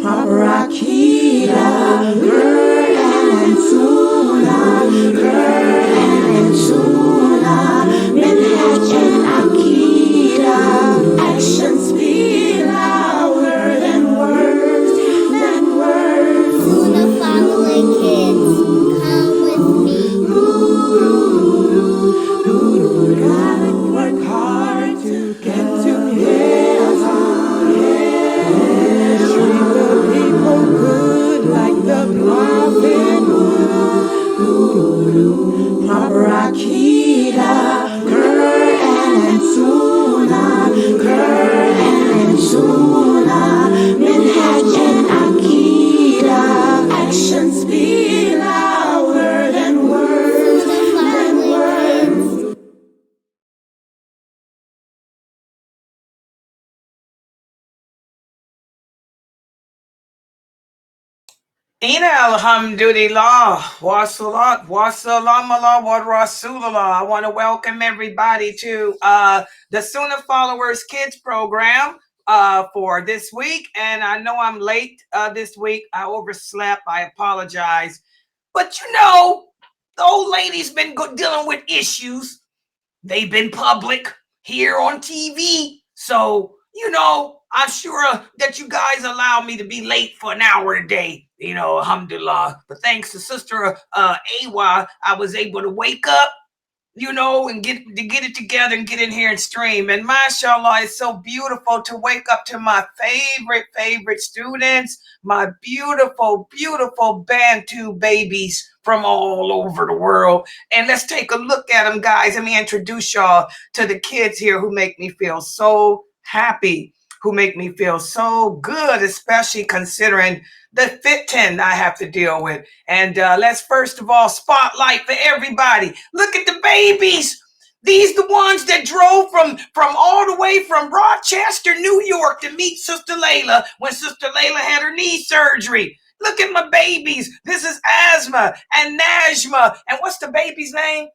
Akida, Quran and Sunnah, Quran and Sunnah, Minhaj and Akida, actions speak louder than words, Sunnah following kids, come with me. Gotta work hard to get to heaven. Treat the people good like the prophet would. Proper Akida, Quran and Sunnah, Quran and Sunnah, Minhaj and Akida, actions speak louder than words, Ina alhamdulillah, wassalat, wassalam ala wa rasulullah. I want to welcome everybody to the Sunnah Followers Kids program for this week. And I know I'm late this week. I overslept. I apologize. But you know, the old lady's been dealing with issues. They've been public here on TV. So, you know, I'm sure that you guys allow me to be late for an hour a day, you know, alhamdulillah. But thanks to Sister Awa, I was able to wake up, you know, and get it together and get in here and stream. And mashallah, it's so beautiful to wake up to my favorite students, my beautiful Bantu babies from all over the world. And let's take a look at them, guys. Let me introduce y'all to the kids here who make me feel so happy, who make me feel so good, especially considering the fitting I have to deal with. And let's first of all spotlight for everybody. Look at the babies. These the ones that drove from all the way from Rochester, New York to meet Sister Layla when Sister Layla had her knee surgery. Look at my babies. This is Asma and Najma. And what's the baby's name?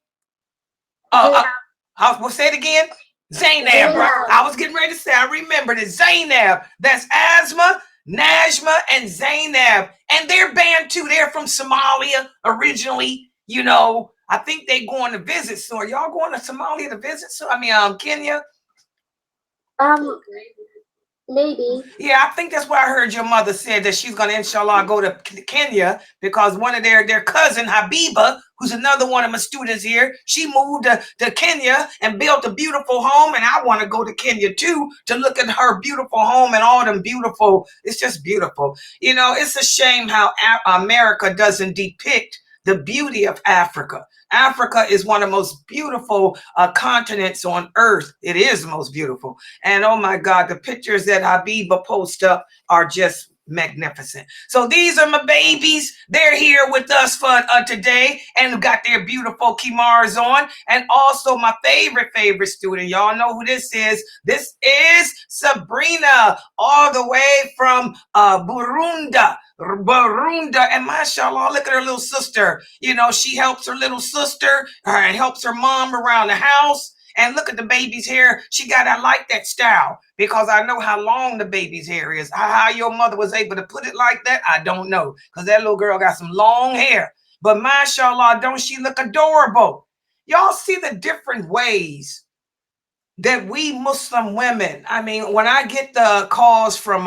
We'll say it again. Zainab. I was getting ready to say, I remembered it. Zainab. That's Asma, Najma, and Zainab. And they're Bantu. They're from Somalia originally. You know, I think they're going to visit soon. Are y'all going to Somalia to visit soon? I mean, Kenya? Maybe. Yeah, I think that's why I heard your mother said that she's going to, inshallah, go to Kenya because one of their cousin, Habiba, who's another one of my students here, she moved to Kenya and built a beautiful home. And I want to go to Kenya, too, to look at her beautiful home and all them beautiful. It's just beautiful. You know, it's a shame how America doesn't depict the beauty of Africa. Africa is one of the most beautiful continents on earth. It is the most beautiful. And oh my God, the pictures that Habiba posts up are just magnificent. So these are my babies. They're here with us for today and got their beautiful kimars on. And also my favorite student. Y'all know who this is. This is Sabrina, all the way from Burundi. And mashallah, look at her little sister. You know, she helps her little sister and helps her mom around the house. And look at the baby's hair. I like that style because I know how long the baby's hair is. How your mother was able to put it like that, I don't know. Because that little girl got some long hair. But mashallah, don't she look adorable? Y'all see the different ways that we Muslim women, I mean, when I get the calls from,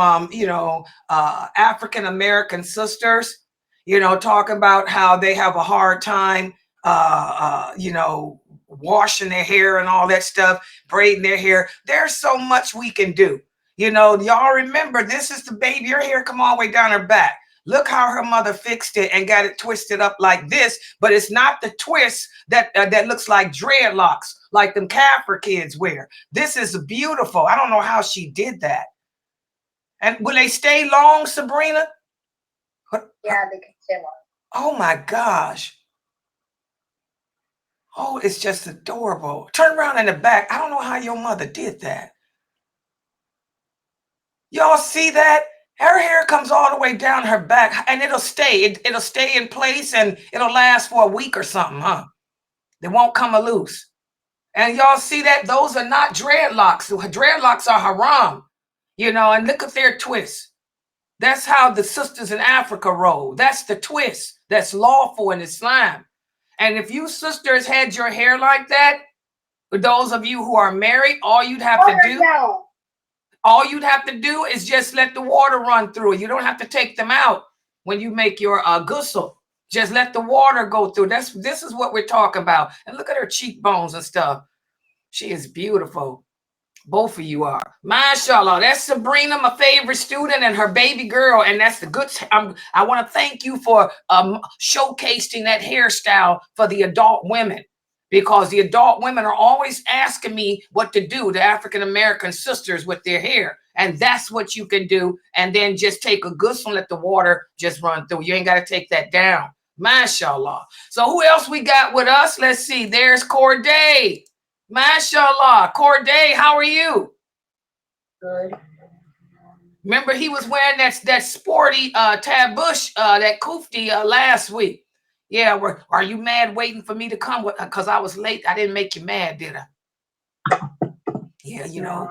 African-American sisters, you know, talking about how they have a hard time, washing their hair and all that stuff, braiding their hair. There's so much we can do. You know, y'all remember, this is the baby, her hair come all the way down her back. Look how her mother fixed it and got it twisted up like this, but it's not the twist that looks like dreadlocks, like them Kaffir kids wear. This is beautiful. I don't know how she did that. And will they stay long, Sabrina? Yeah, they can stay long. Oh my gosh. Oh, it's just adorable. Turn around in the back. I don't know how your mother did that. Y'all see that? Her hair comes all the way down her back and it'll stay. It'll stay in place and it'll last for a week or something, huh? They won't come loose. And y'all see that? Those are not dreadlocks. Dreadlocks are haram, you know, and look at their twists. That's how the sisters in Africa roll. That's the twist. That's lawful in Islam. And if you sisters had your hair like that, for those of you who are married, all you'd have to do is just let the water run through. You don't have to take them out when you make your ghusl. Just let the water go through. This is what we're talking about. And look at her cheekbones and stuff. She is beautiful. Both of you are. MashaAllah. That's Sabrina, my favorite student, and her baby girl. And that's the good. I want to thank you for showcasing that hairstyle for the adult women, because the adult women are always asking me what to do, the African-American sisters, with their hair. And that's what you can do. And then just take a ghusl and let the water just run through. You ain't got to take that down. MashaAllah. So who else we got with us? Let's see. There's Corday. MashaAllah. Corday, how are you? Good. Remember, he was wearing that sporty tabush, that kufti last week. Yeah, are you mad waiting for me to come? Because I was late. I didn't make you mad, did I? Yeah, you know,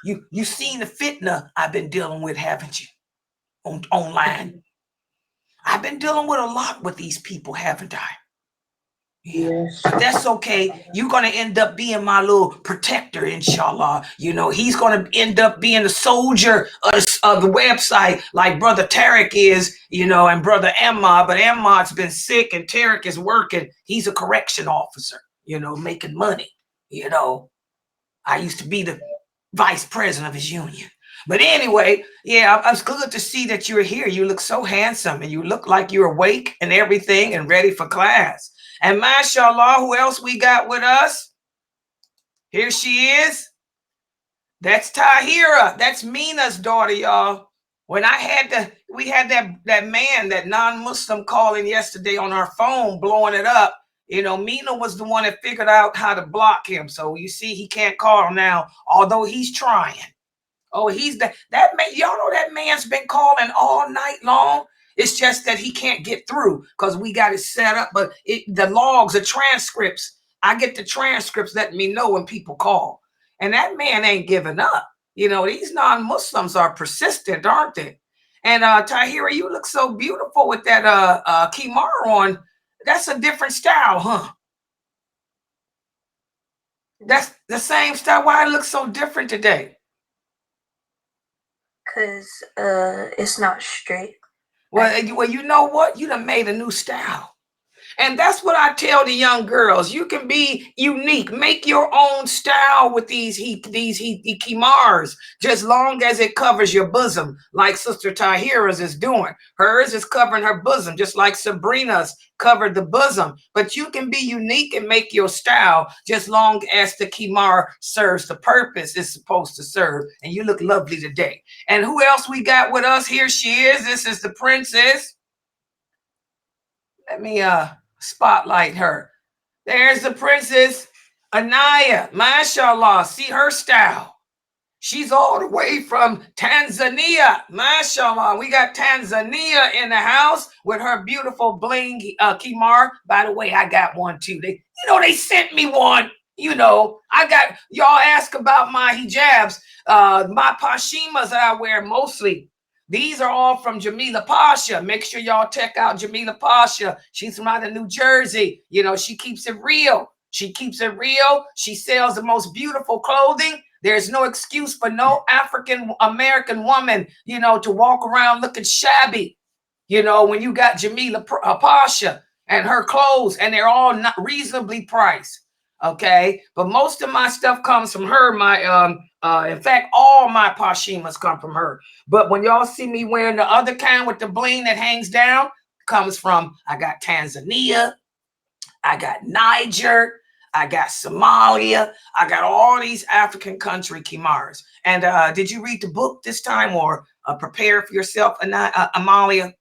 you seen the fitna I've been dealing with, haven't you? Online. I've been dealing with a lot with these people, haven't I? Yes. But that's okay. You're going to end up being my little protector, inshallah. You know, he's going to end up being a soldier of the website, like Brother Tarek is, you know, and Brother Ahmad. But Ahmad's been sick and Tarek is working. He's a correction officer, you know, making money. You know, I used to be the vice president of his union. But anyway, yeah, it's good to see that you're here. You look so handsome and you look like you're awake and everything and ready for class. And mashallah, who else we got with us? Here she is. That's Tahira. That's Mina's daughter, y'all. When we had that man, that non-Muslim, calling yesterday on our phone, blowing it up. You know, Mina was the one that figured out how to block him. So you see, he can't call now, although he's trying. Oh, he's that man. Y'all know that man's been calling all night long. It's just that he can't get through because we got it set up. But the logs, the transcripts, I get the transcripts letting me know when people call. And that man ain't giving up. You know, these non-Muslims are persistent, aren't they? And Tahira, you look so beautiful with that kimar on. That's a different style, huh? That's the same style. Why it looks so different today? Because it's not straight. Well, you know what? You done made a new style. And that's what I tell the young girls. You can be unique. Make your own style with these kimars, just long as it covers your bosom, like Sister Tahira's is doing. Hers is covering her bosom, just like Sabrina's covered the bosom. But you can be unique and make your style, just long as the kimar serves the purpose it's supposed to serve. And you look lovely today. And who else we got with us? Here she is. This is the princess. Let me spotlight her. There's the princess Anaya. MashaAllah. See her style. She's all the way from Tanzania. MashaAllah. We got Tanzania in the house with her beautiful bling kimar. By the way, I got one too. They sent me one. You know, y'all ask about my hijabs, my pashimas that I wear mostly. These are all from Jamila Pasha. Make sure y'all check out Jamila Pasha. She's from out of New Jersey. You know, she keeps it real. She keeps it real. She sells the most beautiful clothing. There's no excuse for no African American woman, you know, to walk around looking shabby. You know, when you got Jamila Pasha and her clothes, and they're all not reasonably priced. Okay, but most of my stuff comes from her. In fact, all my pashimas come from her. But when y'all see me wearing the other kind with the bling that hangs down, comes from, I got Tanzania, I got Niger, I got Somalia, I got all these African country kimars. And did you read the book this time, or prepare for yourself, Amalia?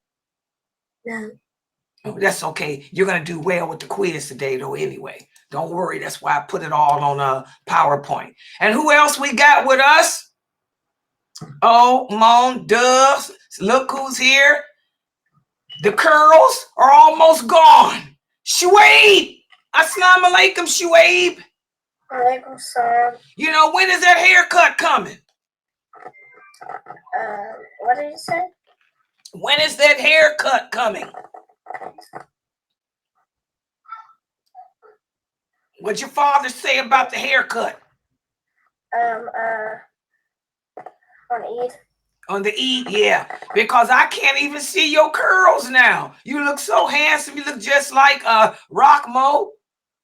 No. Oh, that's okay. You're gonna do well with the quiz today, though. Anyway. Don't worry, that's why I put it all on a PowerPoint. And who else we got with us? Oh, Mon Doves. Look who's here. The curls are almost gone. Shuaib. Assalamu alaikum, Shuaib. Alaikum salam. You know, when is that haircut coming? What did you say? When is that haircut coming? What'd your father say about the haircut? On Eid. On the Eid, yeah. Because I can't even see your curls now. You look so handsome. You look just like Rockmo.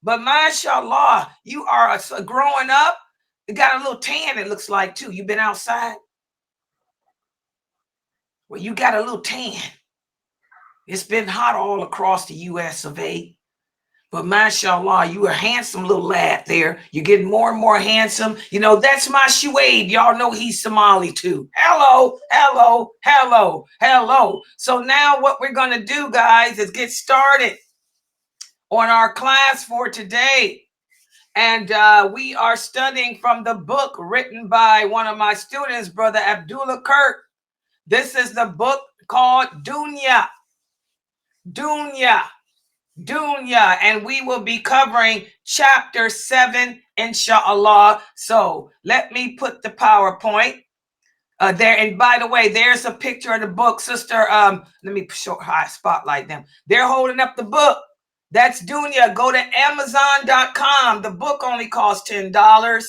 But mashallah, you are growing up. You got a little tan, it looks like, too. You been outside? Well, you got a little tan. It's been hot all across the U.S. of A. But mashallah, you are a handsome little lad there. You're getting more and more handsome. You know, that's my Shuaib. Y'all know he's Somali too. Hello, hello, hello, hello. So now what we're going to do, guys, is get started on our class for today. And we are studying from the book written by one of my students, Brother Abdullah Kirk. This is the book called Dunya. Dunya. Dunya, and we will be covering chapter 7, inshallah. So let me put the PowerPoint there. And by the way, there's a picture of the book, sister. Let me show how I spotlight them. They're holding up the book. That's Dunya. Go to Amazon.com. The book only costs $10.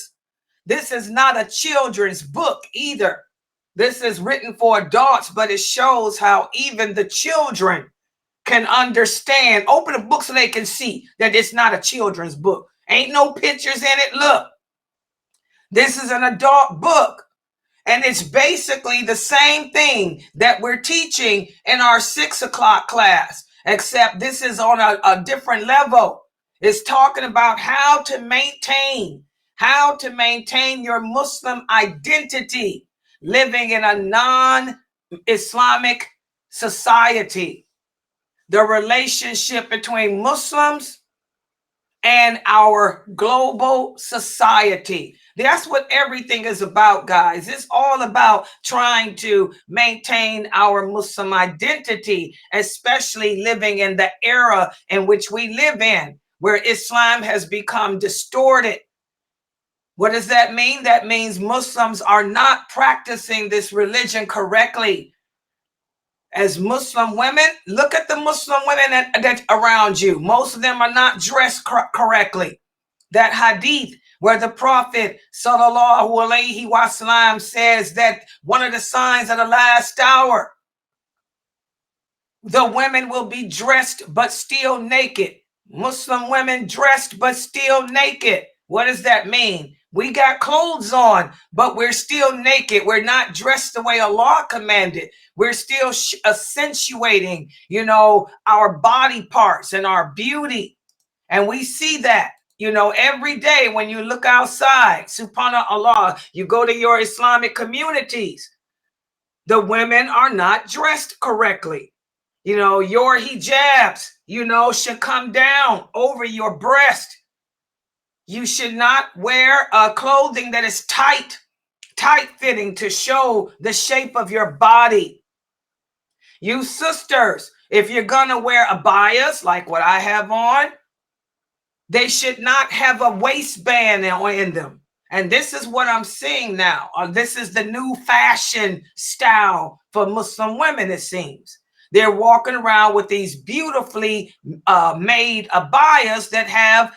This is not a children's book either. This is written for adults, but it shows how even the children can understand. Open the book so they can see that it's not a children's book. Ain't no pictures in it. Look, this is an adult book. And it's basically the same thing that we're teaching in our 6 o'clock class, except this is on a different level. It's talking about how to maintain your Muslim identity living in a non-Islamic society. The relationship between Muslims and our global society. That's what everything is about, guys. It's all about trying to maintain our Muslim identity, especially living in the era in which we live in, where Islam has become distorted. What does that mean? That means Muslims are not practicing this religion correctly. As Muslim women, look at the Muslim women that around you. Most of them are not dressed correctly. That hadith where the Prophet sallallahu alaihi wasallam says that one of the signs of the last hour, the women will be dressed but still naked. Muslim women dressed but still naked. What does that mean? We got clothes on, but we're still naked. We're not dressed the way Allah commanded. We're still accentuating, our body parts and our beauty. And we see that, every day when you look outside, subhanAllah, you go to your Islamic communities, the women are not dressed correctly. Your hijabs, should come down over your breast. You should not wear clothing that is tight fitting to show the shape of your body. You sisters, if you're going to wear abayas like what I have on, they should not have a waistband in them. And this is what I'm seeing now. This is the new fashion style for Muslim women, it seems. They're walking around with these beautifully made abayas that have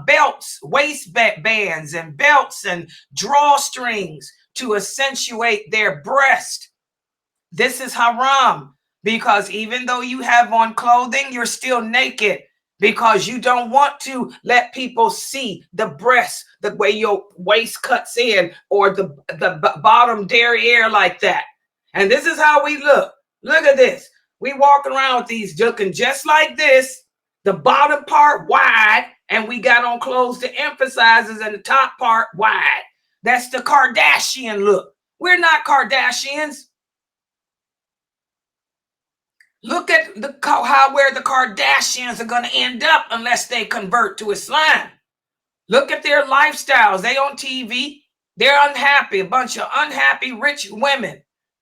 belts, waistbands and belts and drawstrings to accentuate their breast. This is haram, because even though you have on clothing, you're still naked, because you don't want to let people see the breast, the way your waist cuts in, or the bottom derriere like that. And this is how we look. Look at this. We walk around with these looking just like this, the bottom part wide, and we got on clothes to emphasize is in the top part wide. That's the Kardashian look. We're not Kardashians. Look at where the Kardashians are going to end up unless they convert to Islam. Look at their lifestyles. They on TV. They're unhappy. A bunch of unhappy rich women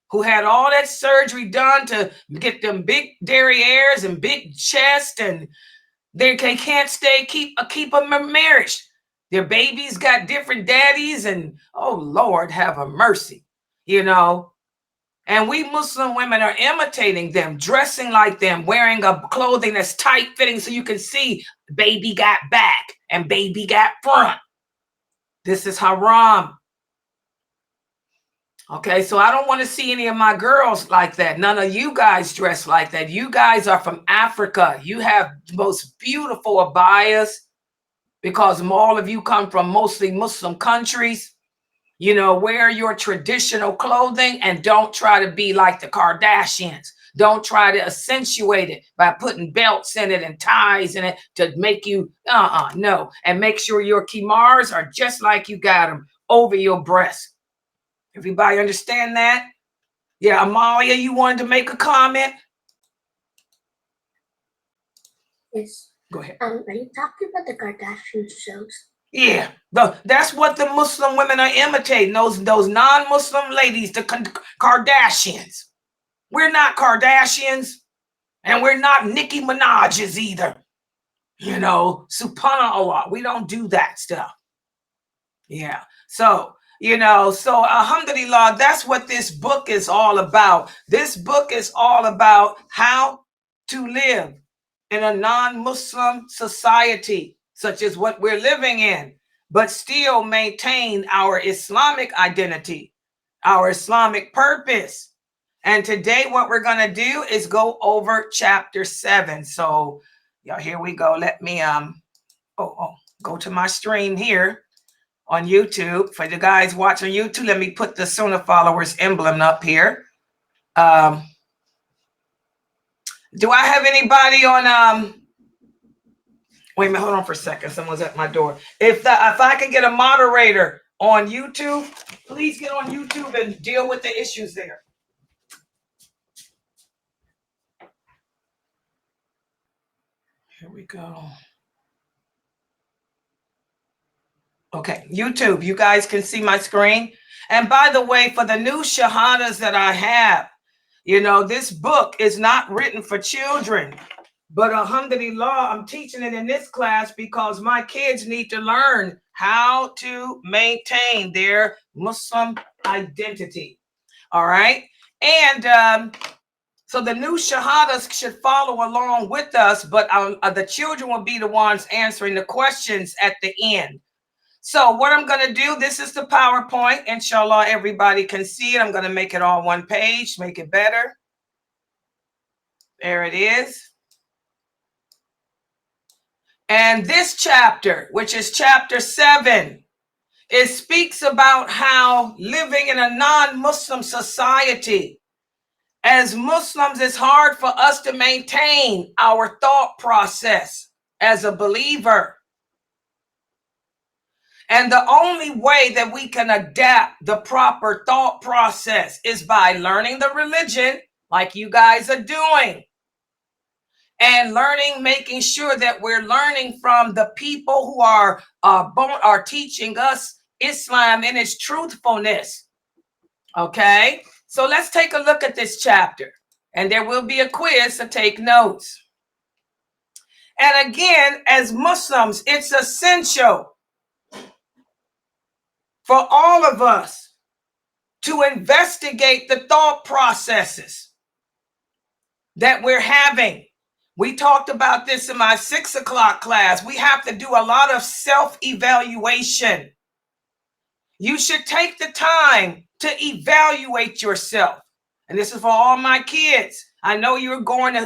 who had all that surgery done to get them big derrieres and big chest, and they can't keep a marriage. Their babies got different daddies, and oh Lord, have a mercy, And we Muslim women are imitating them, dressing like them, wearing a clothing that's tight fitting so you can see baby got back and baby got front. This is haram. Okay, so I don't want to see any of my girls like that. None of you guys dress like that. You guys are from Africa. You have the most beautiful abayas because all of you come from mostly Muslim countries. You know, wear your traditional clothing and don't try to be like the Kardashians. Don't try to accentuate it by putting belts in it and ties in it to make you, no. And make sure your kimars are just like you got them over your breast. Everybody understand that? Yeah, Amalia, you wanted to make a comment? Yes. Go ahead. Are you talking about the Kardashian shows? Yeah, that's what the Muslim women are imitating. Those non-Muslim ladies, the Kardashians. We're not Kardashians, and we're not Nicki Minaj's either. You know, subhanAllah, we don't do that stuff. Yeah, so alhamdulillah, that's what this book is all about. This book is all about how to live in a non-Muslim society, such as what we're living in, but still maintain our Islamic identity, our Islamic purpose. And today what we're going to do is go over chapter 7. So, here we go. Let me go to my stream here on YouTube. For the guys watching YouTube, let me put the Sunnah followers emblem up here. Do I have anybody on wait a minute, hold on for a second. Someone's at my door. If I can get a moderator on YouTube, please get on YouTube and deal with the issues there. Here we go. Okay, YouTube, you guys can see my screen. And by the way, for the new shahadas that I have, this book is not written for children. But alhamdulillah, I'm teaching it in this class because my kids need to learn how to maintain their Muslim identity. All right. And so the new shahadas should follow along with us, but the children will be the ones answering the questions at the end. So what I'm going to do, this is the PowerPoint. Inshallah, everybody can see it. I'm going to make it all one page, make it better. There it is. And this chapter, which is chapter 7, it speaks about how living in a non-Muslim society, as Muslims, it's hard for us to maintain our thought process as a believer. And the only way that we can adapt the proper thought process is by learning the religion like you guys are doing. And making sure that we're learning from the people who are teaching us Islam in its truthfulness. Okay, so let's take a look at this chapter, and there will be a quiz to take notes. And again, as Muslims, it's essential for all of us to investigate the thought processes that we're having. We talked about this in my 6 o'clock class. We have to do a lot of self-evaluation. You should take the time to evaluate yourself. And this is for all my kids. I know a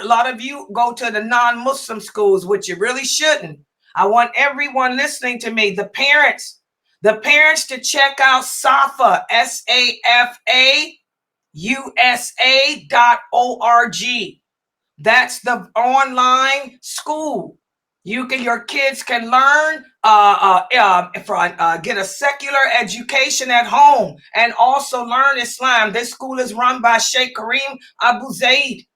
lot of you go to the non-Muslim schools, which you really shouldn't. I want everyone listening to me, the parents to check out SAFA, SAFA, USA.org. That's the online school. Your kids can learn, get a secular education at home and also learn Islam. This school is run by Sheikh Kareem Abu Zaid.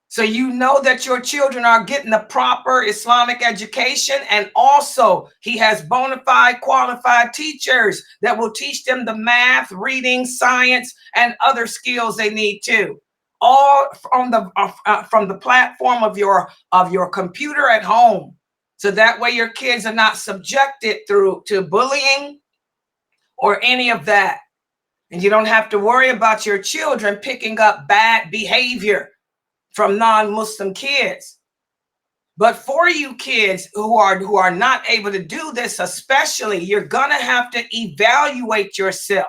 So you know that your children are getting the proper Islamic education, and also he has bona fide qualified teachers that will teach them the math, reading, science, and other skills they need too. All from the platform of your computer at home, so that way your kids are not subjected to bullying or any of that. And you don't have to worry about your children picking up bad behavior from non-Muslim kids. But for you kids who are not able to do this, especially, you're gonna have to evaluate yourself,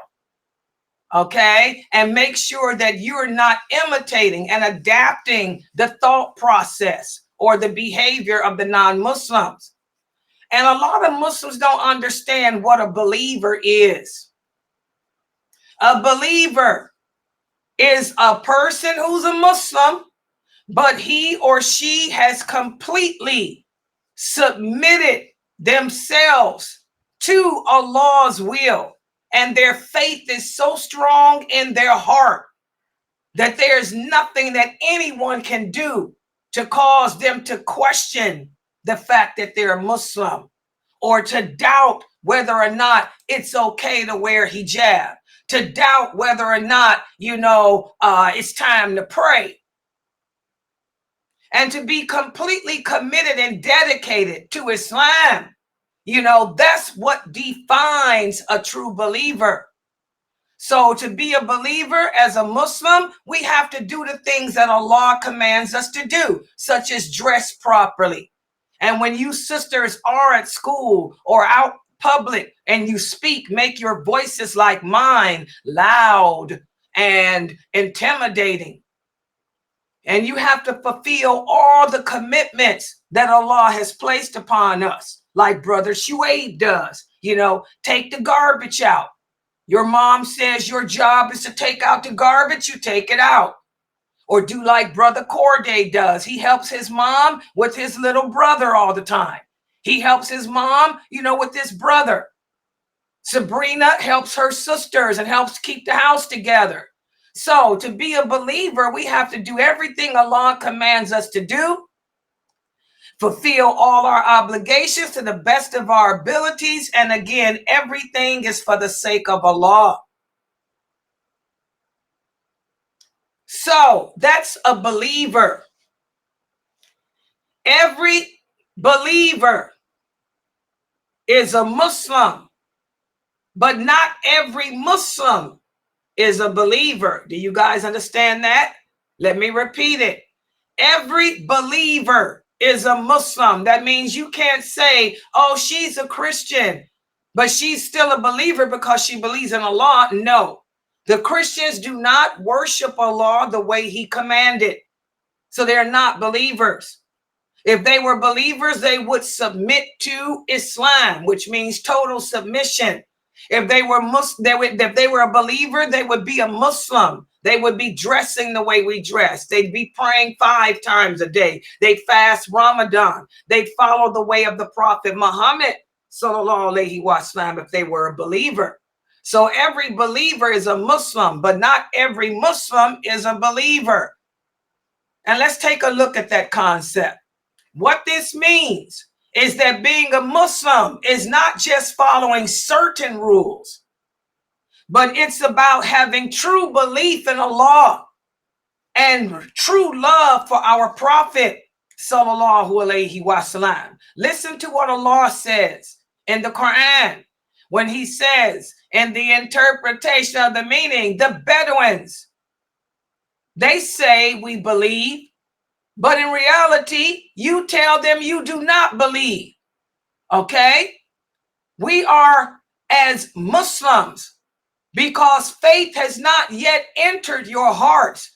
okay? And make sure that you're not imitating and adapting the thought process or the behavior of the non-Muslims. And a lot of Muslims don't understand what a believer is. A believer is a person who's a Muslim, but he or she has completely submitted themselves to Allah's will, and their faith is so strong in their heart that there's nothing that anyone can do to cause them to question the fact that they're a Muslim, or to doubt whether or not it's okay to wear hijab, to doubt whether or not, it's time to pray. And to be completely committed and dedicated to Islam, that's what defines a true believer. So to be a believer as a Muslim, we have to do the things that Allah commands us to do, such as dress properly. And when you sisters are at school or out public and you speak, make your voices like mine loud and intimidating. And you have to fulfill all the commitments that Allah has placed upon us, like Brother Shuaib does. Take the garbage out. Your mom says your job is to take out the garbage, you take it out. Or do like Brother Corday does. He helps his mom with his little brother all the time. He helps his mom, with his brother. Sabrina helps her sisters and helps keep the house together. So to be a believer, we have to do everything Allah commands us to do, fulfill all our obligations to the best of our abilities. And again, everything is for the sake of Allah. So that's a believer. Every believer is a Muslim, but not every Muslim is a believer. Do you guys understand that? Let me repeat it. Every believer is a Muslim. That means you can't say, oh, she's a Christian, but she's still a believer because she believes in Allah. No. The Christians do not worship Allah the way He commanded. So they're not believers. If they were believers, they would submit to Islam, which means total submission. If they were if they were a believer, they would be a Muslim. They would be dressing the way we dress. They'd be praying 5 times a day. They'd fast Ramadan. They'd follow the way of the Prophet Muhammad, sallallahu alaihi wasallam, if they were a believer. So every believer is a Muslim, but not every Muslim is a believer. And let's take a look at that concept. What this means is that being a Muslim is not just following certain rules, but it's about having true belief in Allah and true love for our Prophet, sallallahu alaihi wasallam. Listen to what Allah says in the Quran when He says in the interpretation of the meaning, the Bedouins, they say we believe, but in reality, you tell them you do not believe. Okay? We are as Muslims because faith has not yet entered your heart.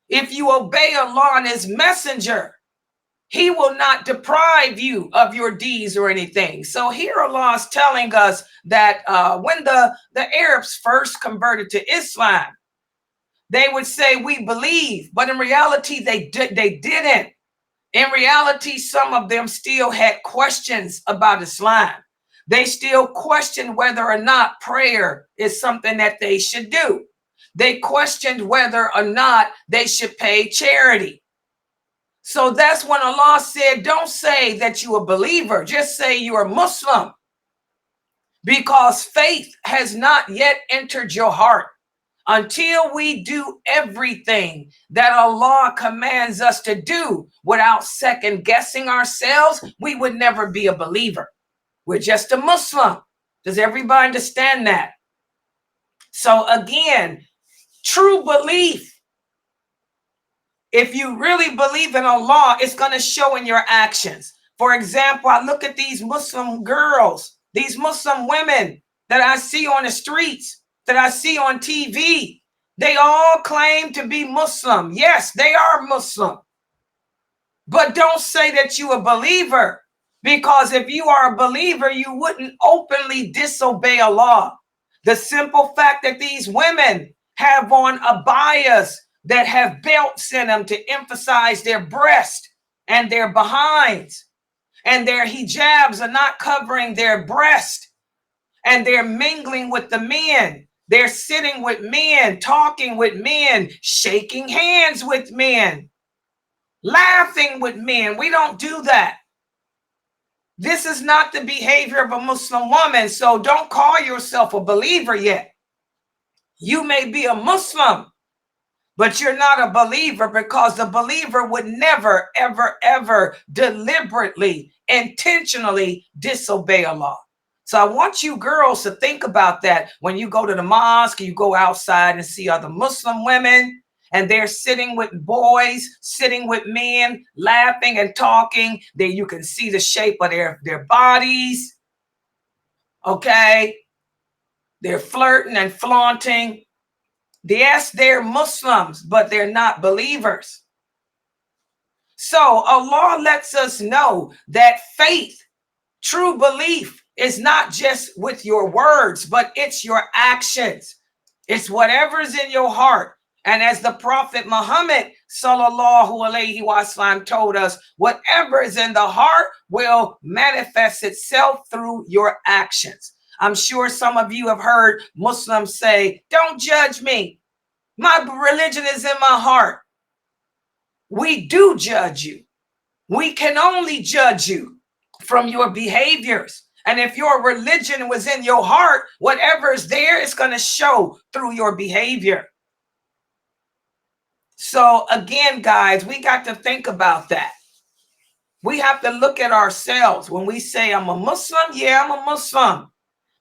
If you obey Allah and His messenger, He will not deprive you of your deeds or anything. So here Allah is telling us that when the Arabs first converted to Islam, they would say we believe, but in reality, they didn't. In reality, some of them still had questions about Islam. They still questioned whether or not prayer is something that they should do. They questioned whether or not they should pay charity. So that's when Allah said, don't say that you're a believer, just say you're a Muslim, because faith has not yet entered your heart. Until we do everything that Allah commands us to do without second guessing ourselves, we would never be a believer. We're just a Muslim. Does everybody understand that? So again, true belief, if you really believe in Allah, it's going to show in your actions. For example, I look at these Muslim girls, these Muslim women that I see on the streets, that I see on TV. They all claim to be Muslim. Yes, they are Muslim. But don't say that you're a believer, because if you are a believer, you wouldn't openly disobey Allah. The simple fact that these women have on abayas that have belts in them to emphasize their breast and their behinds, and their hijabs are not covering their breast, and they're mingling with the men. They're sitting with men, talking with men, shaking hands with men, laughing with men. We don't do that. This is not the behavior of a Muslim woman. So don't call yourself a believer yet. You may be a Muslim, but you're not a believer, because the believer would never, ever, ever deliberately, intentionally disobey Allah. So I want you girls to think about that when you go to the mosque, you go outside and see other Muslim women, and they're sitting with boys, sitting with men, laughing and talking. There you can see the shape of their bodies. Okay. They're flirting and flaunting. Yes, they're Muslims, but they're not believers. So Allah lets us know that faith, true belief, is not just with your words, but it's your actions. It's whatever's in your heart. And as the Prophet Muhammad sallallahu alaihi wasallam told us, whatever is in the heart will manifest itself through your actions. I'm sure some of you have heard Muslims say, "Don't judge me. My religion is in my heart." We do judge you. We can only judge you from your behaviors. And if your religion was in your heart, whatever is there is going to show through your behavior. So again, guys, we got to think about that. We have to look at ourselves when we say, "I'm a Muslim." Yeah, I'm a Muslim.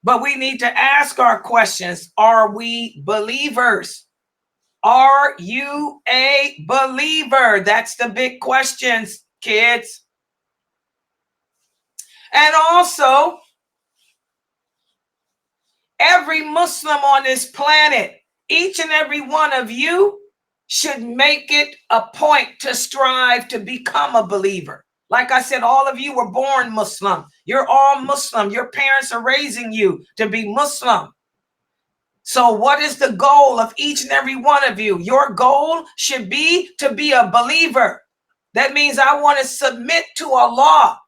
But we need to ask our questions. Are we believers? Are you a believer? That's the big questions, kids. And also, every Muslim on this planet, each and every one of you should make it a point to strive to become a believer. Like I said, all of you were born Muslim. You're all Muslim. Your parents are raising you to be Muslim. So what is the goal of each and every one of you? Your goal should be to be a believer. That means I want to submit to Allah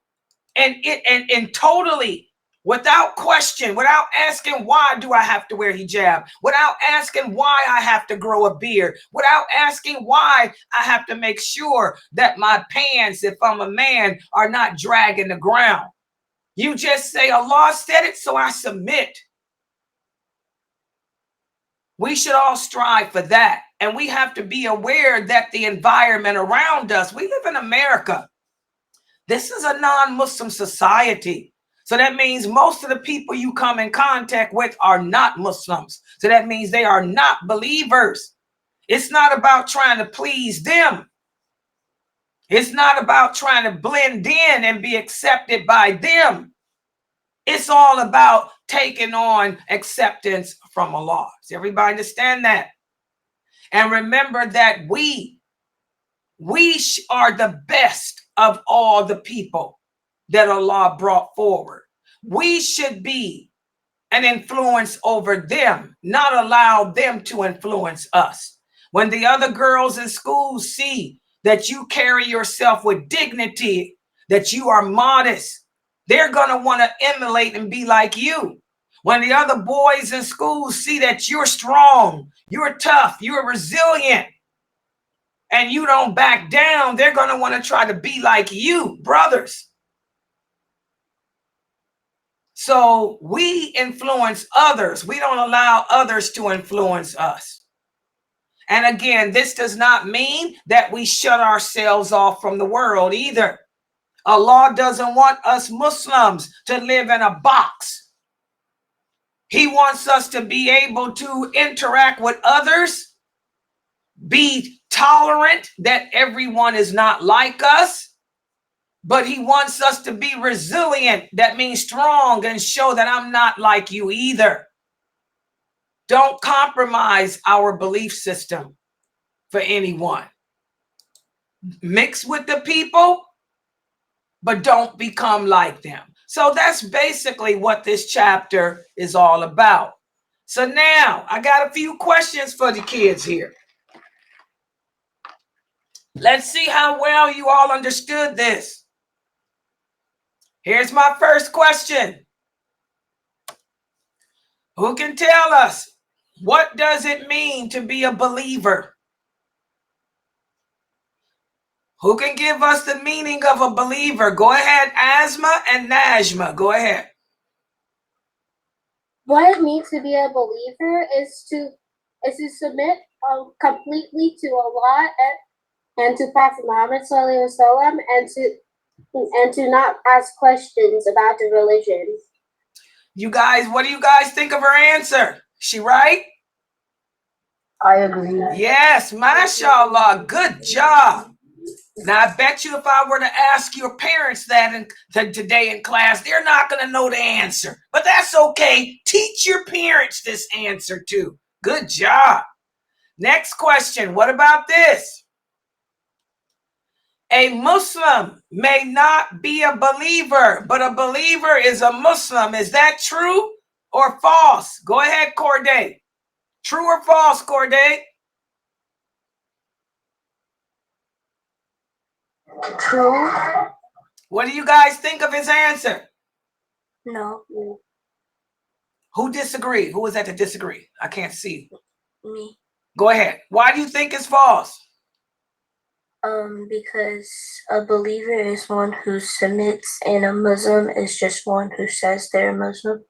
and totally, without question, without asking why do I have to wear hijab, without asking why I have to grow a beard, without asking why I have to make sure that my pants, if I'm a man, are not dragging the ground. You just say, Allah said it, so I submit. We should all strive for that. And we have to be aware that the environment around us, we live in America. This is a non-Muslim society. So that means most of the people you come in contact with are not Muslims. So that means they are not believers. It's not about trying to please them. It's not about trying to blend in and be accepted by them. It's all about taking on acceptance from Allah. Does everybody understand that? And remember that we are the best of all the people that Allah brought forward. We should be an influence over them, not allow them to influence us. When the other girls in school see that you carry yourself with dignity, that you are modest, they're going to want to emulate and be like you. When the other boys in school see that you're strong, you're tough, you're resilient, and you don't back down, they're going to want to try to be like you, brothers. So we influence others. We don't allow others to influence us. And again, this does not mean that we shut ourselves off from the world either. Allah doesn't want us Muslims to live in a box. He wants us to be able to interact with others, be tolerant that everyone is not like us, but he wants us to be resilient. That means strong, and show that I'm not like you either. Don't compromise our belief system for anyone. Mix with the people, but don't become like them. So that's basically what this chapter is all about. So now I got a few questions for the kids here. Let's see how well you all understood this. Here's my first question. Who can tell us, what does it mean to be a believer? Who can give us the meaning of a believer? Go ahead, Asma and Najma. Go ahead. What it means to be a believer is to submit completely to Allah and to Prophet Muhammad sallallahu alaihi wasallam, and to not ask questions about the religion. You guys, what do you guys think of her answer? She right? I agree. Yes, mashallah. Good job. Now, I bet you if I were to ask your parents that today in class, they're not going to know the answer. But that's okay. Teach your parents this answer too. Good job. Next question. What about this? A Muslim may not be a believer, but a believer is a Muslim. Is that true or false? Go ahead, Corday. True or false, Corday? True. What do you guys think of his answer? No. Who disagreed? Who was that to disagree? I can't see. Me. Go ahead. Why do you think it's false? Because a believer is one who submits, and a Muslim is just one who says they're Muslim.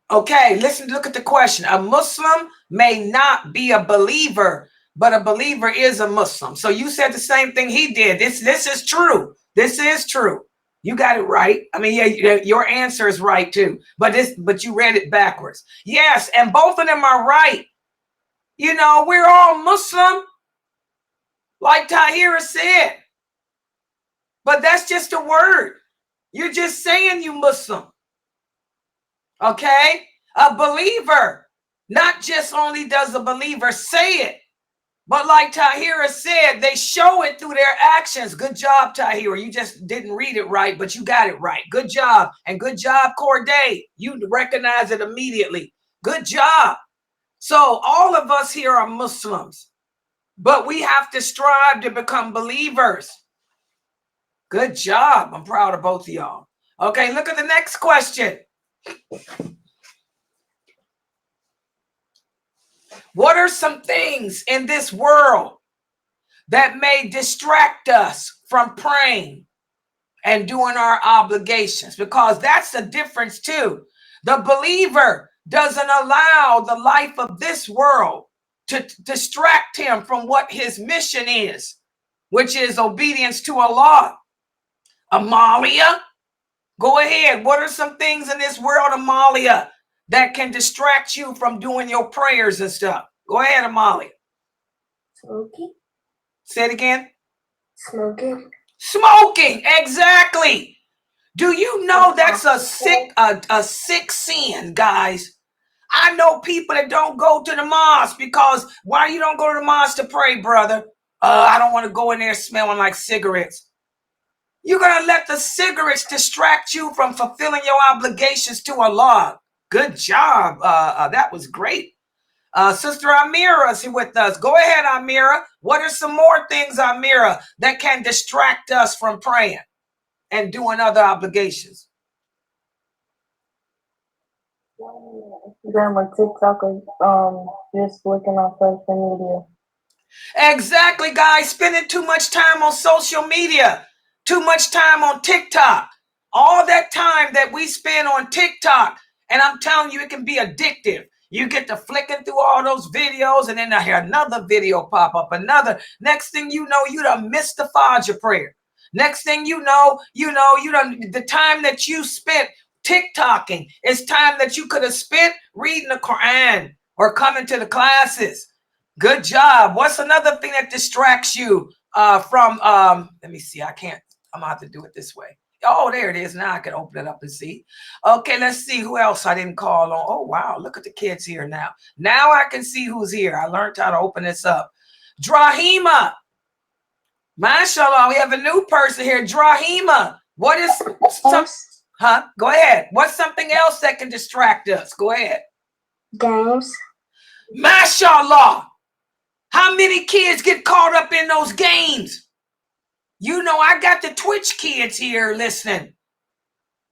Okay, listen, look at the question. A Muslim may not be a believer, but a believer is a Muslim. So you said the same thing he did. This is true. This is true. You got it right. I mean, yeah, your answer is right too. But you read it backwards. Yes, and both of them are right. You know, we're all Muslim, like Tahira said. But that's just a word. You're just saying you Muslim. Okay? A believer, not just only does a believer say it, but like Tahira said, they show it through their actions. Good job, Tahira. You just didn't read it right, but you got it right. Good job. And good job, Corday. You recognize it immediately. Good job. So all of us here are Muslims, but we have to strive to become believers. Good job. I'm proud of both of y'all. Okay, look at the next question. What are some things in this world that may distract us from praying and doing our obligations? Because that's the difference too. The believer doesn't allow the life of this world to distract him from what his mission is, which is obedience to Allah. Amalia, go ahead. What are some things in this world, Amalia, that can distract you from doing your prayers and stuff? Go ahead, Amalia. Smoking. Say it again. Smoking. Smoking, exactly. Do you know that's a sick sin, guys? I know people that don't go to the mosque because why you don't go to the mosque to pray, brother? I don't want to go in there smelling like cigarettes. You're going to let the cigarettes distract you from fulfilling your obligations to Allah. Good job. That was great. Sister Amira is here with us. Go ahead, Amira. What are some more things, Amira, that can distract us from praying and doing other obligations? Grandma TikTok or just looking on social media. Exactly, guys. Spending too much time on social media, too much time on TikTok. All that time that we spend on TikTok, and I'm telling you, it can be addictive. You get to flicking through all those videos, and then I hear another video pop up, another. Next thing you know, you done missed the Fajr prayer. Next thing you don't, the time that you spent TikToking is time that you could have spent reading the Quran or coming to the classes. Good job. What's another thing that distracts you from, let me see, I'm gonna have to do it this way. Oh, there it is. Now I can open it up and see. Okay, let's see who else I didn't call on. Oh, wow. Look at the kids here now. Now I can see who's here. I learned how to open this up. Drahima. MashaAllah, we have a new person here. Drahima. What is some, Go ahead. What's something else that can distract us? Go ahead. Games. MashaAllah. How many kids get caught up in those games? You know, I got the Twitch kids here listening.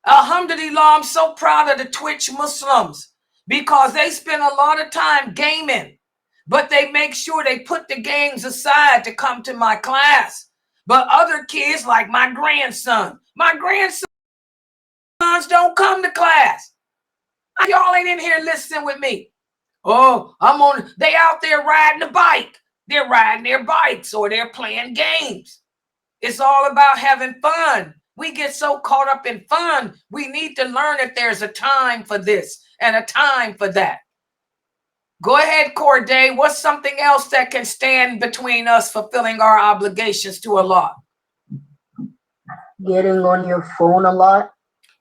Alhamdulillah, I'm so proud of the Twitch Muslims because they spend a lot of time gaming, but they make sure they put the games aside to come to my class. But other kids like my grandsons don't come to class. Y'all ain't in here listening with me. Oh, they out there riding a bike. They're riding their bikes or they're playing games. It's all about having fun. We get so caught up in fun. We need to learn that there's a time for this and a time for that. Go ahead, Corday. What's something else that can stand between us fulfilling our obligations to Allah? Getting on your phone a lot.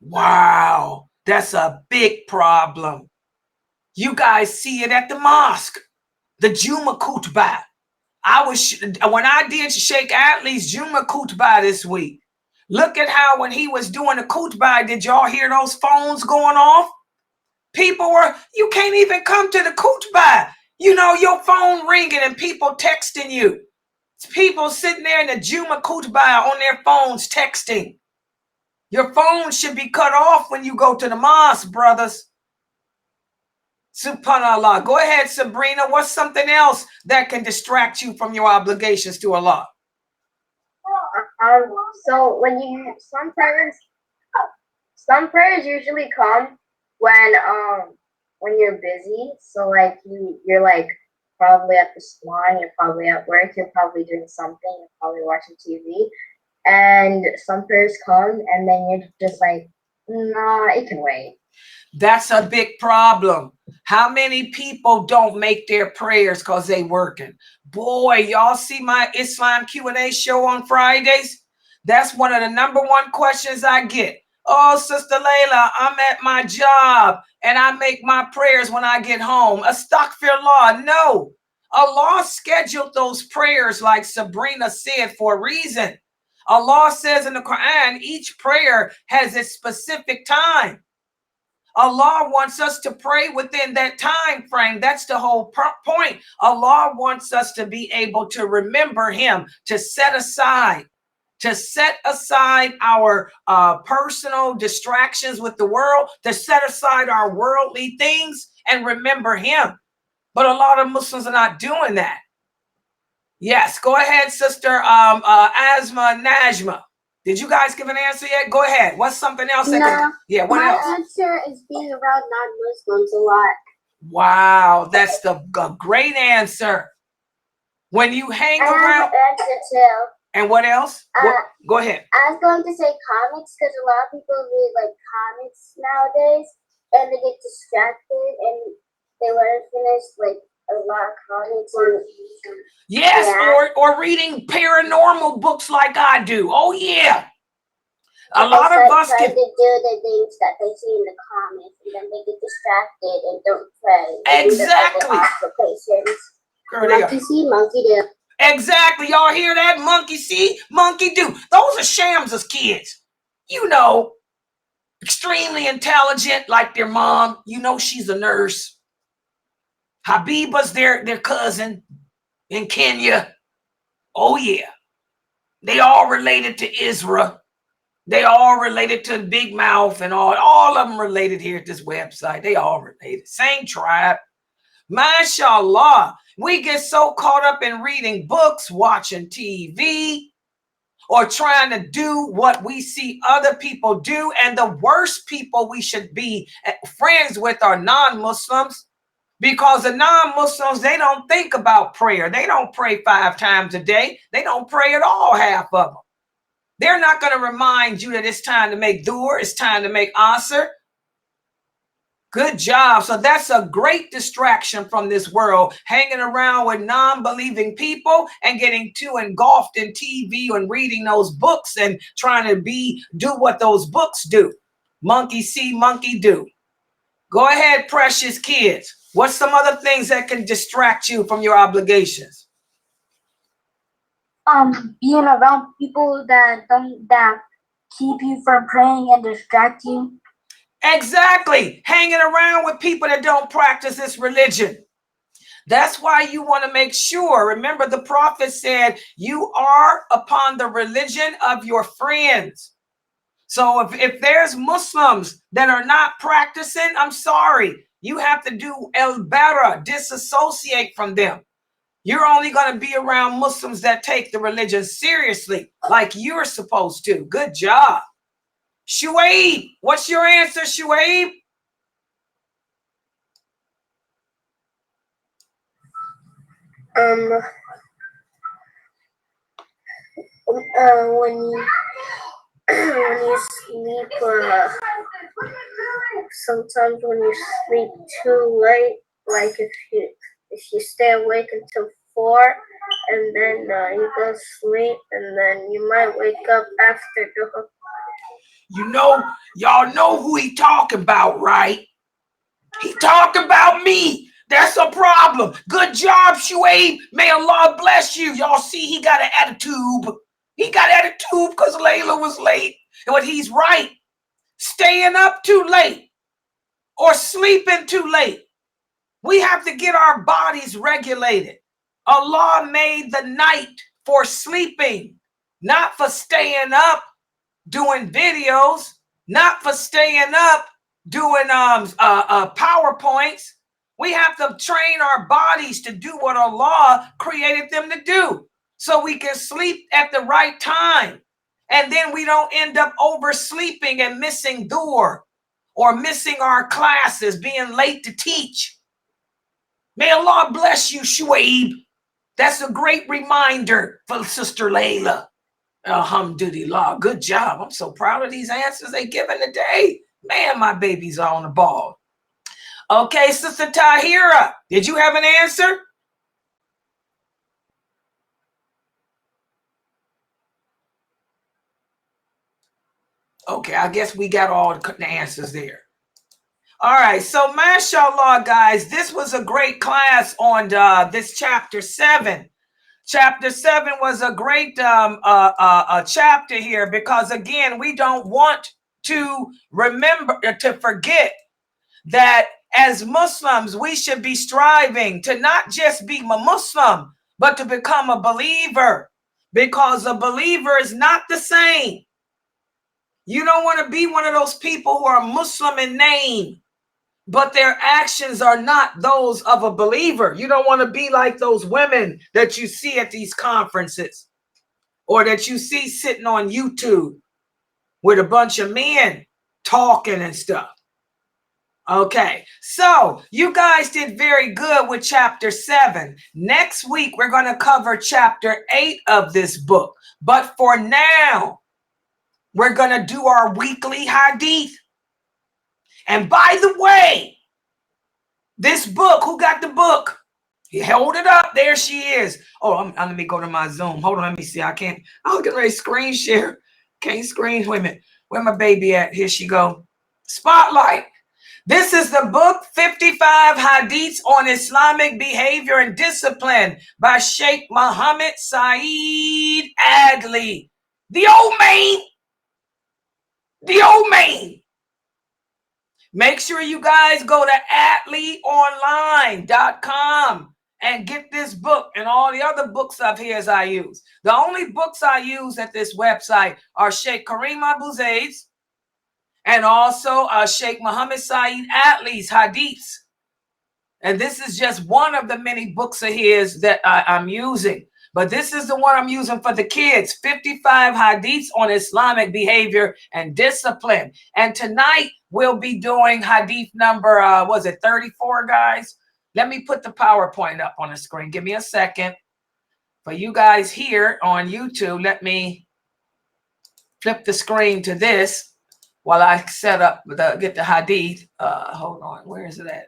Wow, that's a big problem. You guys see it at the mosque, the Juma Khutbah. When I did Sheikh Atlee's Juma Khutbah this week, look at how when he was doing the Khutbah, did y'all hear those phones going off? You can't even come to the Khutbah. You know, your phone ringing and people texting you. It's people sitting there in the Juma Khutbah on their phones texting. Your phone should be cut off when you go to the mosque, brothers. Subhanallah. Go ahead, Sabrina. What's something else that can distract you from your obligations to Allah? So some prayers usually come when you're busy. So like you're like probably at the salon, you're probably at work, you're probably doing something, you're probably watching TV, and some prayers come and then you're just like, nah, it can wait. That's a big problem. How many people don't make their prayers because they working? Boy, y'all see my Islam Q&A show on Fridays? That's one of the #1 questions I get. Oh, Sister Layla, I'm at my job and I make my prayers when I get home. Astaghfirullah. No. Allah scheduled those prayers, like Sabrina said, for a reason. Allah says in the Quran, each prayer has its specific time. Allah wants us to pray within that time frame. That's the whole point. Allah wants us to be able to remember him, to set aside our personal distractions with the world, to set aside our worldly things and remember him. But a lot of Muslims are not doing that. Yes, go ahead, Sister Asma Najma. Did you guys give an answer yet? Go ahead. What's something else? What else? My answer is being around non-Muslims a lot. Wow, that's a great answer. When you hang around. I have an answer too. And what else? Go ahead. I was going to say comics because a lot of people read like comics nowadays and they get distracted and they want to finish like a lot of comics. Yes, or reading paranormal books like I do. Oh yeah. A lot of us try to do the things that they see in the comics and then they get distracted and don't pray. Exactly. Monkey see, monkey do. Exactly. Y'all hear that? Monkey see, monkey do. Those are shams as kids. You know, extremely intelligent like their mom. You know, she's a nurse. Habiba's their cousin in Kenya. Oh, yeah. They all related to Israel. They all related to Big Mouth and all of them related here at this website. They all related. Same tribe. MashaAllah. We get so caught up in reading books, watching TV, or trying to do what we see other people do. And the worst people we should be friends with are non-Muslims, because the non-Muslims, they don't think about prayer. They don't pray 5 times a day. They don't pray at all, half of them. They're not going to remind you that it's time to make dur, it's time to make asr. Good job. So that's a great distraction from this world, hanging around with non-believing people and getting too engulfed in TV and reading those books and trying to do what those books do. Monkey see, monkey do. Go ahead, precious kids. What's some other things that can distract you from your obligations? Being around people that keep you from praying and distract you. Exactly. Hanging around with people that don't practice this religion. That's why you want to make sure. Remember, the prophet said, you are upon the religion of your friends. So if there's Muslims that are not practicing, I'm sorry. You have to do el-bara, disassociate from them. You're only going to be around Muslims that take the religion seriously, like you're supposed to. Good job. Shuaib, what's your answer, Shuaib? When you when you sleep, sometimes when you sleep too late, like if you stay awake until 4 and then you go to sleep and then you might wake up after the. You know, y'all know who he talking about, right? He talked about me. That's a problem. Good job, Shuaib. May Allah bless you. Y'all see he got an attitude. He got attitude because Layla was late. But he's right. Staying up too late or sleeping too late. We have to get our bodies regulated. Allah made the night for sleeping, not for staying up doing videos, not for staying up doing PowerPoints. We have to train our bodies to do what Allah created them to do so we can sleep at the right time. And then we don't end up oversleeping and missing dur or missing our classes, being late to teach. May Allah bless you, Shuaib. That's a great reminder for Sister Layla. Alhamdulillah. Good job. I'm so proud of these answers they given today. Man, my babies are on the ball. Okay, Sister Tahira, did you have an answer? Okay, I guess we got all the answers there. All right, so mashallah, guys, this was a great class on this chapter 7. Chapter 7 was a great chapter here because, again, we don't want to forget that as Muslims, we should be striving to not just be a Muslim, but to become a believer, because a believer is not the same. You don't want to be one of those people who are Muslim in name, but their actions are not those of a believer. You don't want to be like those women that you see at these conferences or that you see sitting on YouTube with a bunch of men talking and stuff. Okay, so you guys did very good with chapter 7. Next week, we're going to cover chapter 8 of this book. But for now, we're going to do our weekly hadith. And by the way, this book, who got the book? He held it up. There she is. Oh, let me go to my Zoom. Hold on, let me see. I can't. I'll get ready to screen share. Can't screen. Wait a minute. Where my baby at? Here she go. Spotlight. This is the book, 55 Hadiths on Islamic Behavior and Discipline by Sheikh Muhammad Saeed Adli. The old man. The old man. Make sure you guys go to atleonline.com and get this book and all the other books of his I use. The only books I use at this website are Sheikh Kareem Abu Zaid's and also Sheikh Muhammad Saeed Adli's Hadiths. And this is just one of the many books of his that I'm using. But this is the one I'm using for the kids, 55 Hadiths on Islamic Behavior and Discipline. And tonight we'll be doing Hadith number, 34, guys? Let me put the PowerPoint up on the screen. Give me a second. For you guys here on YouTube, let me flip the screen to this while I set up get the hadith. Hold on, where is it at?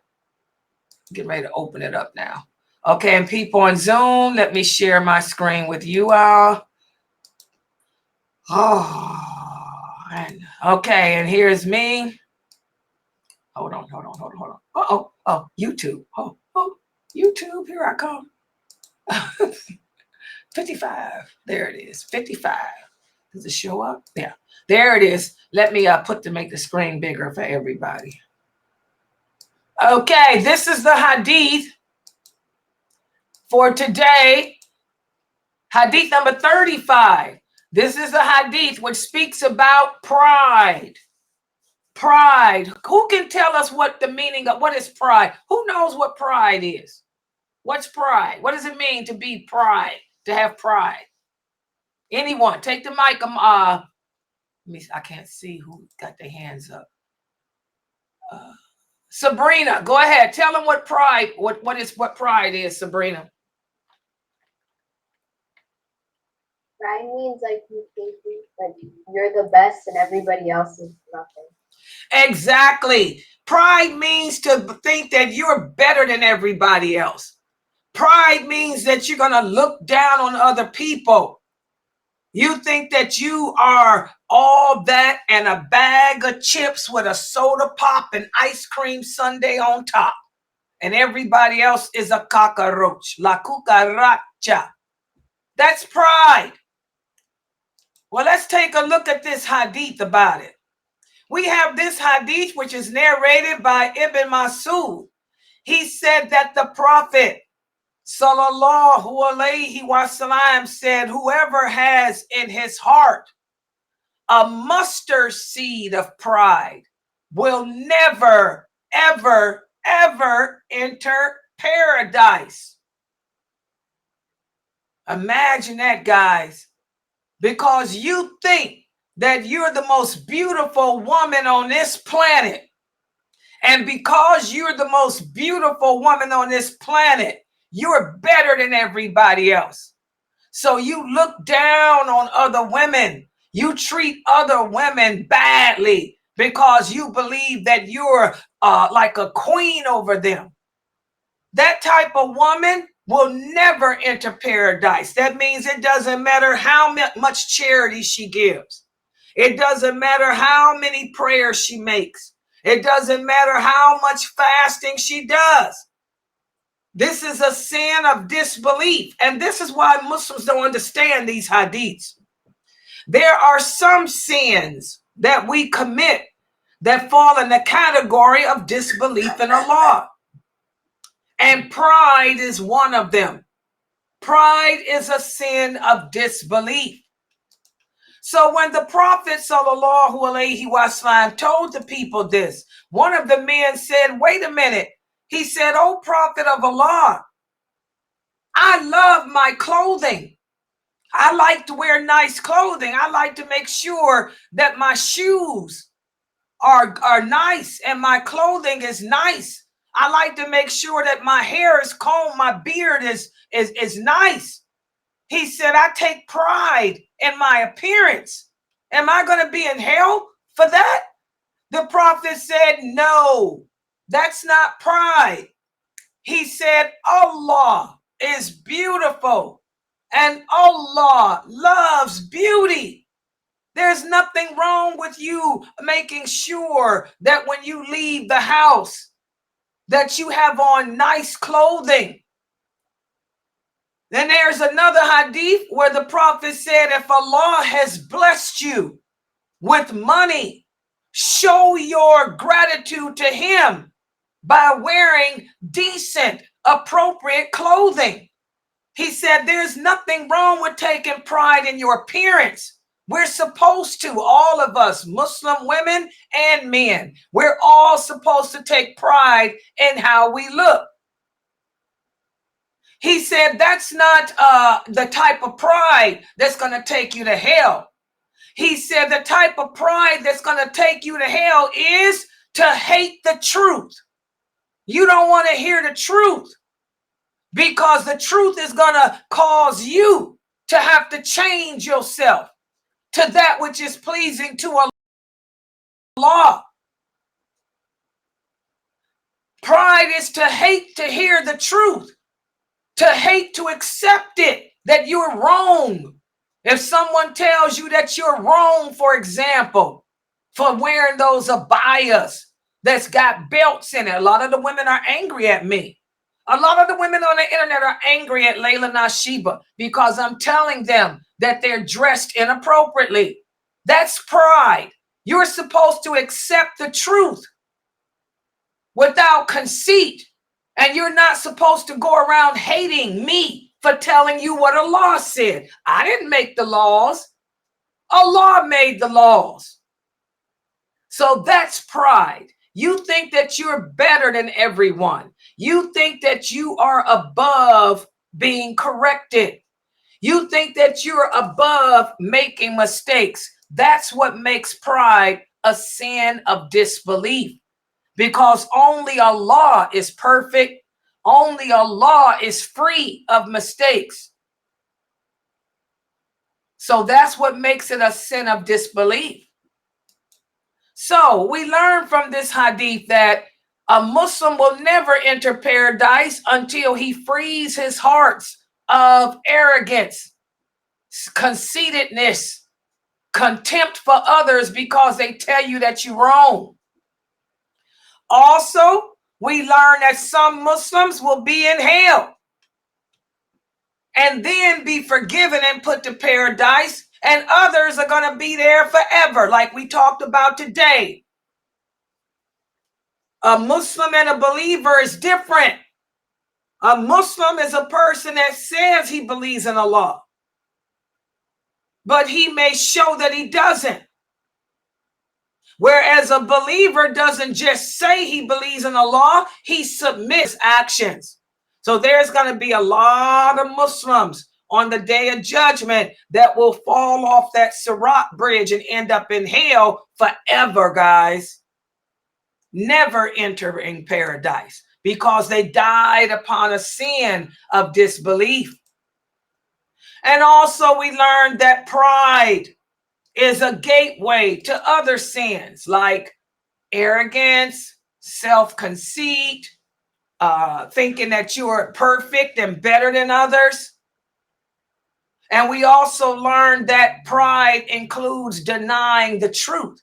Get ready to open it up now. Okay, and people on Zoom, let me share my screen with you all. Oh, and okay, and here's me. Hold on. Oh, YouTube. Oh, YouTube, here I come. 55. There it is. 55. Does it show up? Yeah. There it is. Let me make the screen bigger for everybody. Okay, this is the hadith for today. Hadith number 35. This is a hadith which speaks about pride. Pride. Who can tell us what the meaning of what is pride? Who knows what pride is? What's pride? What does it mean to be pride? To have pride? Anyone? Take the mic. I can't see who got their hands up. Sabrina, go ahead. Tell them what pride. What pride is, Sabrina. Pride means like you think like you're the best and everybody else is nothing. Exactly. Pride means to think that you're better than everybody else. Pride means that you're going to look down on other people. You think that you are all that and a bag of chips with a soda pop and ice cream sundae on top. And everybody else is a cockroach. La cucaracha. That's pride. Well, let's take a look at this hadith about it. We have this hadith which is narrated by Ibn Masud. He said that the Prophet Sallallahu Alaihi Wasallam said, whoever has in his heart a mustard seed of pride will never, ever, ever enter paradise. Imagine that, guys. Because you think that you're the most beautiful woman on this planet. And because you're the most beautiful woman on this planet, you're better than everybody else. So you look down on other women. You treat other women badly because you believe that you're like a queen over them. That type of woman will never enter paradise. That means it doesn't matter how much charity she gives. It doesn't matter how many prayers she makes. It doesn't matter how much fasting she does. This is a sin of disbelief. And this is why Muslims don't understand these hadiths. There are some sins that we commit that fall in the category of disbelief in Allah. And pride is one of them. Pride is a sin of disbelief. So when the Prophet Sallallahu Alaihi Wasallam told the people this, one of the men said, wait a minute. He said, "O Prophet of Allah, I love my clothing. I like to wear nice clothing. I like to make sure that my shoes are nice and my clothing is nice. I like to make sure that my hair is combed, my beard is nice." He said, "I take pride in my appearance. Am I going to be in hell for that?" The Prophet said, "No, that's not pride." He said, "Allah is beautiful and Allah loves beauty. There's nothing wrong with you making sure that when you leave the house that you have on nice clothing." Then there's another hadith where the Prophet said, if Allah has blessed you with money, show your gratitude to him by wearing decent, appropriate clothing. He said, there's nothing wrong with taking pride in your appearance. We're supposed to, all of us, Muslim women and men, we're all supposed to take pride in how we look. He said, that's not the type of pride that's going to take you to hell. He said, the type of pride that's going to take you to hell is to hate the truth. You don't want to hear the truth because the truth is going to cause you to have to change yourself, to that which is pleasing to Allah. Pride is to hate to hear the truth, to hate to accept it, that you're wrong. If someone tells you that you're wrong, for example, for wearing those abayas that's got belts in it, a lot of the women are angry at me. A lot of the women on the internet are angry at Layla Nashiba because I'm telling them that they're dressed inappropriately. That's pride. You're supposed to accept the truth without conceit. And you're not supposed to go around hating me for telling you what Allah said. I didn't make the laws. Allah made the laws. So that's pride. You think that you're better than everyone. You think that you are above being corrected. You think that you're above making mistakes. That's what makes pride a sin of disbelief. Because only Allah is perfect. Only Allah is free of mistakes. So that's what makes it a sin of disbelief. So we learn from this hadith that a Muslim will never enter paradise until he frees his hearts of arrogance, conceitedness, contempt for others because they tell you that you're wrong. Also, we learn that some Muslims will be in hell and then be forgiven and put to paradise, and others are going to be there forever, like we talked about today. A Muslim and a believer is different. A Muslim is a person that says he believes in Allah, but he may show that he doesn't. Whereas a believer doesn't just say he believes in Allah, he submits actions. So there's going to be a lot of Muslims on the day of judgment that will fall off that Sirat bridge and end up in hell forever, guys. Never entering paradise because they died upon a sin of disbelief. And also we learned that pride is a gateway to other sins like arrogance, self-conceit, thinking that you are perfect and better than others. And we also learned that pride includes denying the truth.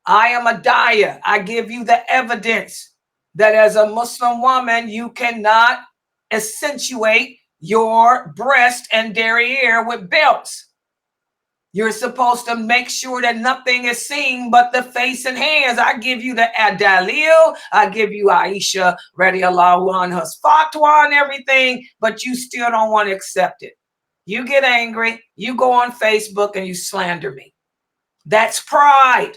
I am a daya. I give you the evidence that as a Muslim woman, you cannot accentuate your breast and derriere with belts. You're supposed to make sure that nothing is seen but the face and hands. I give you the Dalil. I give you Aisha radiallahu anha's fatwa and everything, but you still don't want to accept it. You get angry. You go on Facebook and you slander me. That's pride.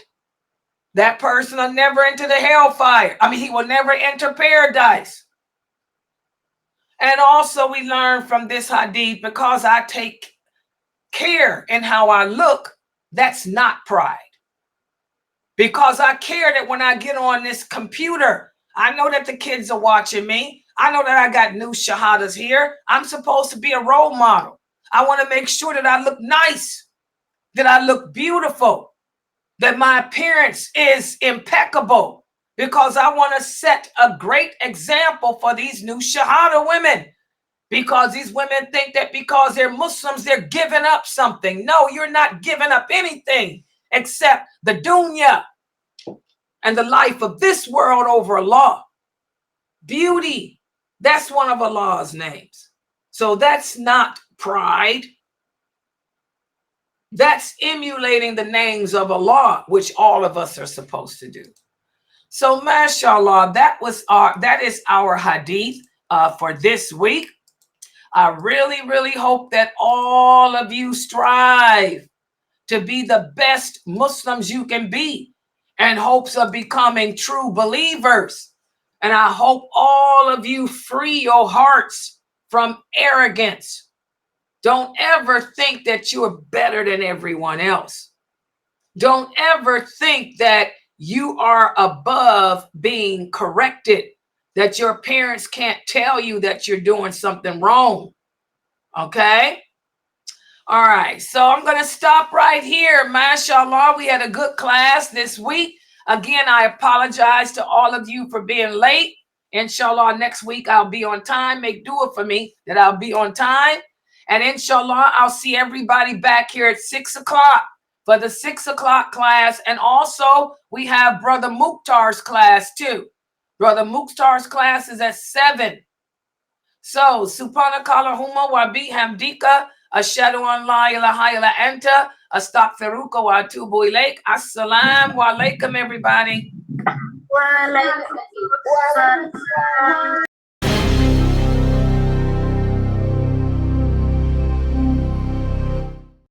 That person will never enter the hellfire. He will never enter paradise. And also we learn from this hadith, because I take care in how I look, that's not pride. Because I care that when I get on this computer, I know that the kids are watching me. I know that I got new shahadas here. I'm supposed to be a role model. I want to make sure that I look nice, that I look beautiful, that my appearance is impeccable, because I want to set a great example for these new shahada women. Because these women think that because they're Muslims, they're giving up something. No, you're not giving up anything except the dunya and the life of this world over Allah. Beauty, that's one of Allah's names. So that's not pride. That's emulating the names of Allah, which all of us are supposed to do. So mashallah, that is our hadith for this week. I really, really hope that all of you strive to be the best Muslims you can be in hopes of becoming true believers. And I hope all of you free your hearts from arrogance. Don't ever think that you're better than everyone else. Don't ever think that you are above being corrected, that your parents can't tell you that you're doing something wrong. Okay? All right, so I'm going to stop right here. MashaAllah, we had a good class this week. Again, I apologize to all of you for being late. Inshallah, next week I'll be on time. Make dua for me that I'll be on time. And inshallah, I'll see everybody back here at 6 o'clock for the 6 o'clock class. And also, we have Brother Mukhtar's class too. Brother Mukhtar's class is at 7. So, subhanakallahumma wa bihamdika, ashhadu an la ilaha illa anta, astaghfiruka wa atubu ilaik. Assalamu alaikum, everybody. Wa alaikum